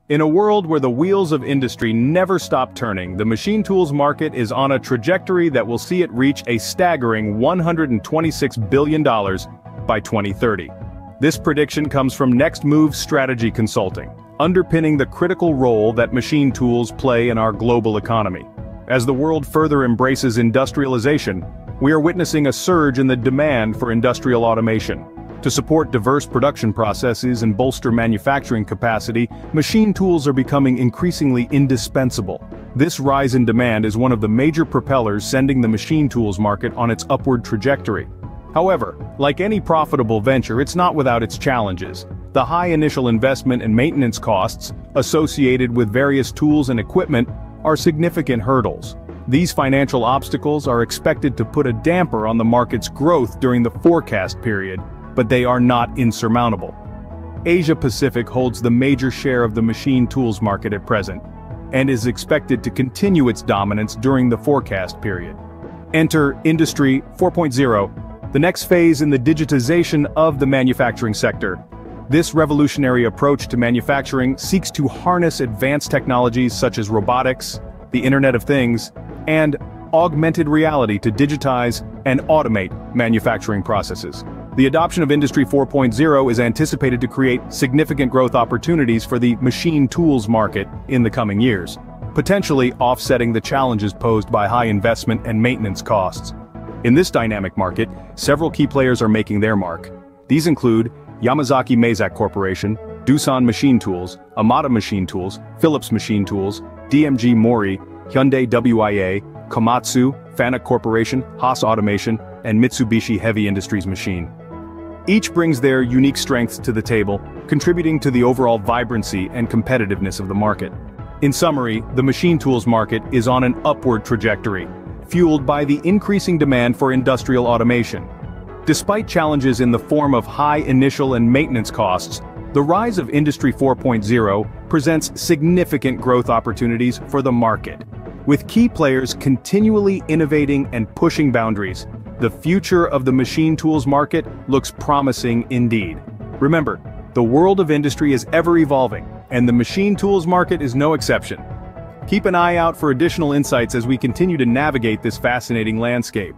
In a world where the wheels of industry never stop turning, the machine tools market is on a trajectory that will see it reach a staggering $126 billion by 2030. This prediction comes from Next Move Strategy Consulting, underpinning the critical role that machine tools play in our global economy. As the world further embraces industrialization, we are witnessing a surge in the demand for industrial automation. To support diverse production processes and bolster manufacturing capacity, machine tools are becoming increasingly indispensable. This rise in demand is one of the major propellers sending the machine tools market on its upward trajectory. However, like any profitable venture, it's not without its challenges. The high initial investment and maintenance costs associated with various tools and equipment are significant hurdles. These financial obstacles are expected to put a damper on the market's growth during the forecast period, but they are not insurmountable. Asia Pacific holds the major share of the machine tools market at present, and is expected to continue its dominance during the forecast period. Enter Industry 4.0, the next phase in the digitization of the manufacturing sector. This revolutionary approach to manufacturing seeks to harness advanced technologies such as robotics, the Internet of Things, and augmented reality to digitize and automate manufacturing processes. The adoption of Industry 4.0 is anticipated to create significant growth opportunities for the machine tools market in the coming years, potentially offsetting the challenges posed by high investment and maintenance costs. In this dynamic market, several key players are making their mark. These include Yamazaki Maizak Corporation, Doosan Machine Tools, Amada Machine Tools, Philips Machine Tools, DMG Mori, Hyundai WIA, Komatsu, Fanuc Corporation, Haas Automation, and Mitsubishi Heavy Industries Machine. Each brings their unique strengths to the table, contributing to the overall vibrancy and competitiveness of the market. In summary, the machine tools market is on an upward trajectory, fueled by the increasing demand for industrial automation. Despite challenges in the form of high initial and maintenance costs, the rise of Industry 4.0 presents significant growth opportunities for the market. With key players continually innovating and pushing boundaries, the future of the machine tools market looks promising indeed. Remember, the world of industry is ever evolving, and the machine tools market is no exception. Keep an eye out for additional insights as we continue to navigate this fascinating landscape.